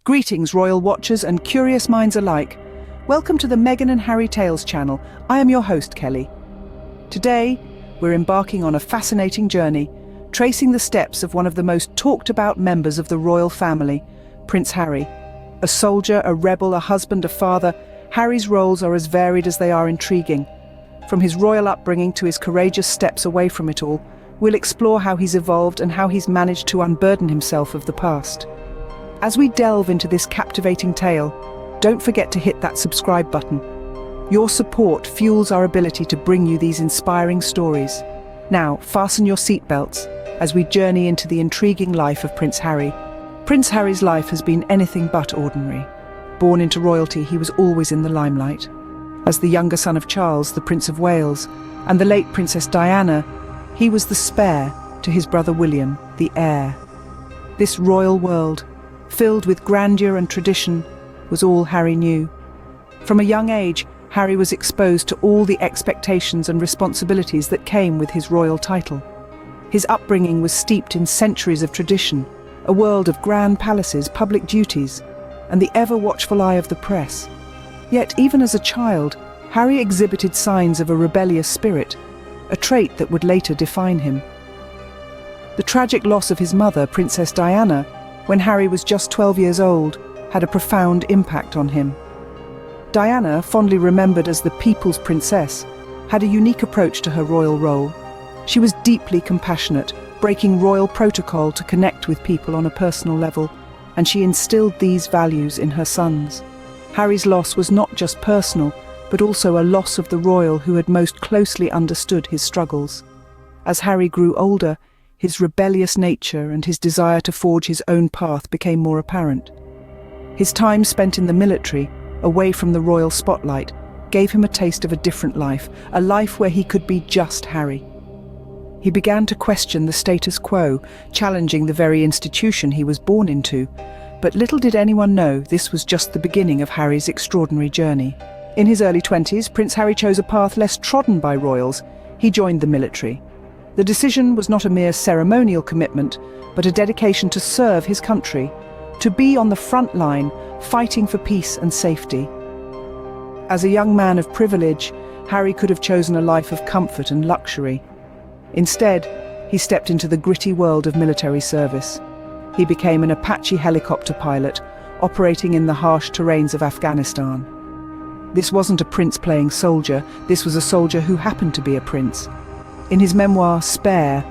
Greetings, royal watchers and curious minds alike. Welcome to the Meghan and Harry Tales channel. I am your host, Kelly. Today, we're embarking on a fascinating journey, tracing the steps of one of the most talked about members of the royal family, Prince Harry. A soldier, a rebel, a husband, a father, Harry's roles are as varied as they are intriguing. From his royal upbringing to his courageous steps away from it all, we'll explore how he's evolved and how he's managed to unburden himself of the past. As we delve into this captivating tale, don't forget to hit that subscribe button. Your support fuels our ability to bring you these inspiring stories. Now, fasten your seatbelts as we journey into the intriguing life of Prince Harry. Prince Harry's life has been anything but ordinary. Born into royalty, he was always in the limelight. As the younger son of Charles, the Prince of Wales, and the late Princess Diana, he was the spare to his brother William, the heir. This royal world, filled with grandeur and tradition, was all Harry knew. From a young age, Harry was exposed to all the expectations and responsibilities that came with his royal title. His upbringing was steeped in centuries of tradition, a world of grand palaces, public duties, and the ever-watchful eye of the press. Yet, even as a child, Harry exhibited signs of a rebellious spirit, a trait that would later define him. The tragic loss of his mother, Princess Diana, when Harry was just 12 years old, had a profound impact on him. Diana, fondly remembered as the people's princess, had a unique approach to her royal role. She was deeply compassionate, breaking royal protocol to connect with people on a personal level, and she instilled these values in her sons. Harry's loss was not just personal, but also a loss of the royal who had most closely understood his struggles. As Harry grew older, his rebellious nature and his desire to forge his own path became more apparent. His time spent in the military, away from the royal spotlight, gave him a taste of a different life, a life where he could be just Harry. He began to question the status quo, challenging the very institution he was born into. But little did anyone know this was just the beginning of Harry's extraordinary journey. In his early 20s, Prince Harry chose a path less trodden by royals. He joined the military. The decision was not a mere ceremonial commitment, but a dedication to serve his country, to be on the front line, fighting for peace and safety. As a young man of privilege, Harry could have chosen a life of comfort and luxury. Instead, he stepped into the gritty world of military service. He became an Apache helicopter pilot, operating in the harsh terrains of Afghanistan. This wasn't a prince playing soldier, this was a soldier who happened to be a prince. In his memoir, Spare,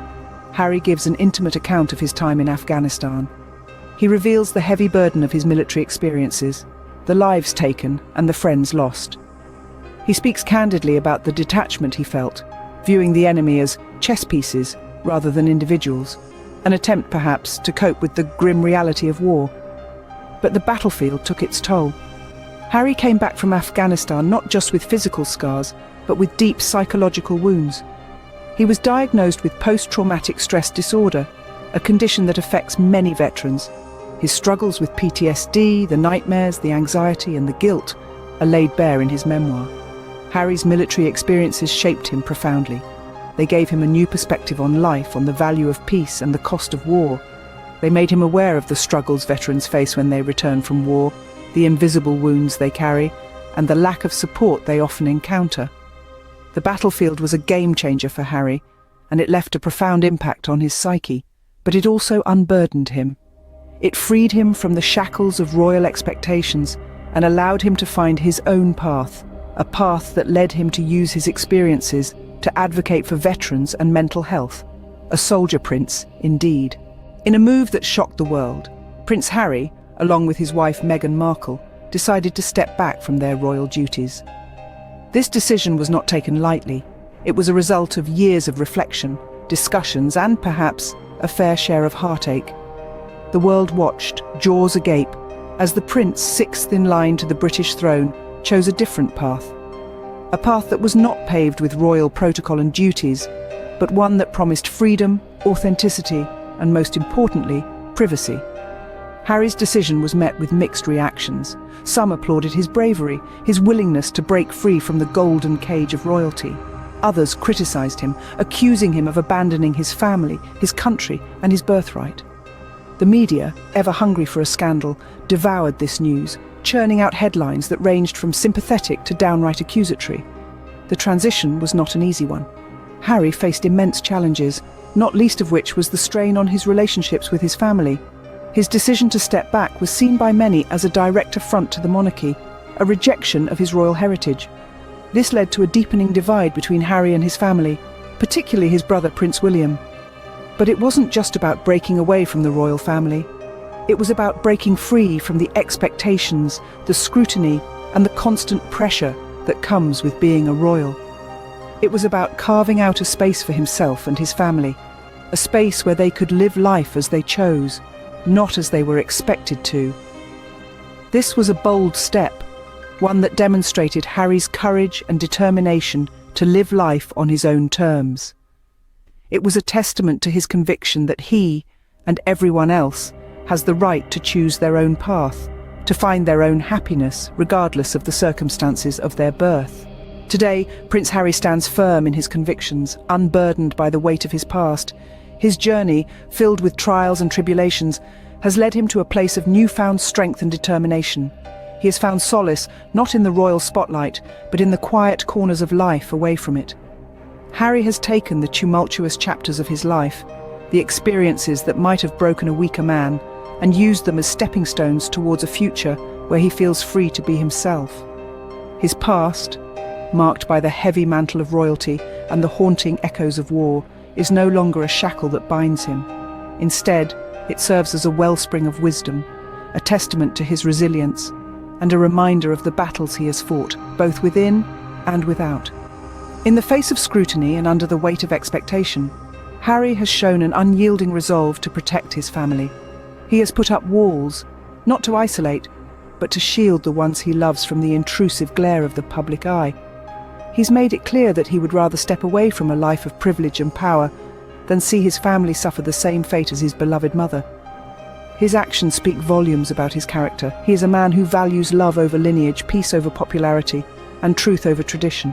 Harry gives an intimate account of his time in Afghanistan. He reveals the heavy burden of his military experiences, the lives taken and the friends lost. He speaks candidly about the detachment he felt, viewing the enemy as chess pieces rather than individuals, an attempt perhaps to cope with the grim reality of war. But the battlefield took its toll. Harry came back from Afghanistan not just with physical scars, but with deep psychological wounds. He was diagnosed with post-traumatic stress disorder, a condition that affects many veterans. His struggles with PTSD, the nightmares, the anxiety and the guilt are laid bare in his memoir. Harry's military experiences shaped him profoundly. They gave him a new perspective on life, on the value of peace and the cost of war. They made him aware of the struggles veterans face when they return from war, the invisible wounds they carry, and the lack of support they often encounter. The battlefield was a game-changer for Harry, and it left a profound impact on his psyche, but it also unburdened him. It freed him from the shackles of royal expectations and allowed him to find his own path, a path that led him to use his experiences to advocate for veterans and mental health. A soldier prince, indeed. In a move that shocked the world, Prince Harry, along with his wife Meghan Markle, decided to step back from their royal duties. This decision was not taken lightly. It was a result of years of reflection, discussions, and perhaps a fair share of heartache. The world watched, jaws agape, as the prince, sixth in line to the British throne, chose a different path. A path that was not paved with royal protocol and duties, but one that promised freedom, authenticity, and most importantly, privacy. Harry's decision was met with mixed reactions. Some applauded his bravery, his willingness to break free from the golden cage of royalty. Others criticized him, accusing him of abandoning his family, his country, and his birthright. The media, ever hungry for a scandal, devoured this news, churning out headlines that ranged from sympathetic to downright accusatory. The transition was not an easy one. Harry faced immense challenges, not least of which was the strain on his relationships with his family. His decision to step back was seen by many as a direct affront to the monarchy, a rejection of his royal heritage. This led to a deepening divide between Harry and his family, particularly his brother Prince William. But it wasn't just about breaking away from the royal family. It was about breaking free from the expectations, the scrutiny, and the constant pressure that comes with being a royal. It was about carving out a space for himself and his family, a space where they could live life as they chose, not as they were expected to. This was a bold step, one that demonstrated Harry's courage and determination to live life on his own terms. It was a testament to his conviction that he, and everyone else, has the right to choose their own path, to find their own happiness, regardless of the circumstances of their birth. Today, Prince Harry stands firm in his convictions, unburdened by the weight of his past. His journey, filled with trials and tribulations, has led him to a place of newfound strength and determination. He has found solace not in the royal spotlight, but in the quiet corners of life away from it. Harry has taken the tumultuous chapters of his life, the experiences that might have broken a weaker man, and used them as stepping stones towards a future where he feels free to be himself. His past, marked by the heavy mantle of royalty and the haunting echoes of war, is no longer a shackle that binds him. Instead, it serves as a wellspring of wisdom, a testament to his resilience, and a reminder of the battles he has fought, both within and without. In the face of scrutiny and under the weight of expectation, Harry has shown an unyielding resolve to protect his family. He has put up walls, not to isolate, but to shield the ones he loves from the intrusive glare of the public eye. He's made it clear that he would rather step away from a life of privilege and power than see his family suffer the same fate as his beloved mother. His actions speak volumes about his character. He is a man who values love over lineage, peace over popularity, and truth over tradition.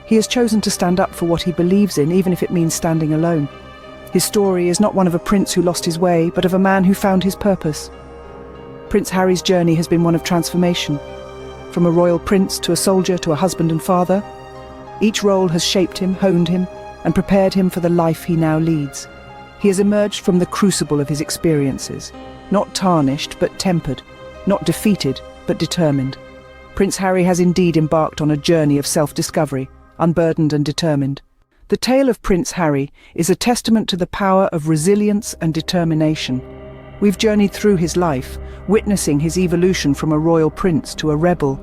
He has chosen to stand up for what he believes in, even if it means standing alone. His story is not one of a prince who lost his way, but of a man who found his purpose. Prince Harry's journey has been one of transformation. From a royal prince to a soldier to a husband and father, each role has shaped him, honed him, and prepared him for the life he now leads. He has emerged from the crucible of his experiences, not tarnished but tempered, not defeated but determined. Prince Harry has indeed embarked on a journey of self-discovery, unburdened and determined. The tale of Prince Harry is a testament to the power of resilience and determination. We've journeyed through his life, witnessing his evolution from a royal prince to a rebel.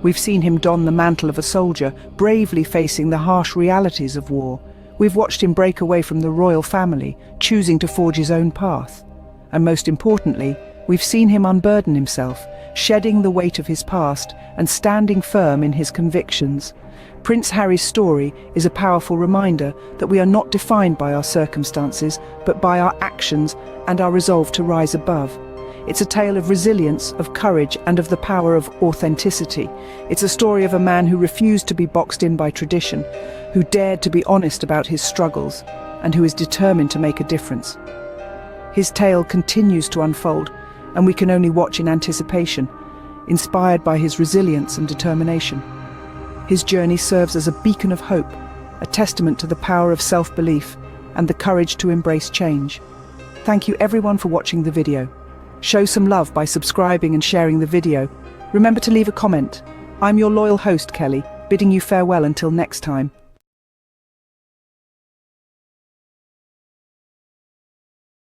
We've seen him don the mantle of a soldier, bravely facing the harsh realities of war. We've watched him break away from the royal family, choosing to forge his own path. And most importantly, we've seen him unburden himself, shedding the weight of his past and standing firm in his convictions. Prince Harry's story is a powerful reminder that we are not defined by our circumstances, but by our actions and our resolve to rise above. It's a tale of resilience, of courage, and of the power of authenticity. It's a story of a man who refused to be boxed in by tradition, who dared to be honest about his struggles, and who is determined to make a difference. His tale continues to unfold, and we can only watch in anticipation, inspired by his resilience and determination. His journey serves as a beacon of hope, a testament to the power of self-belief and the courage to embrace change. Thank you everyone for watching the video. Show some love by subscribing and sharing the video. Remember to leave a comment. I'm your loyal host, Kelly, bidding you farewell until next time.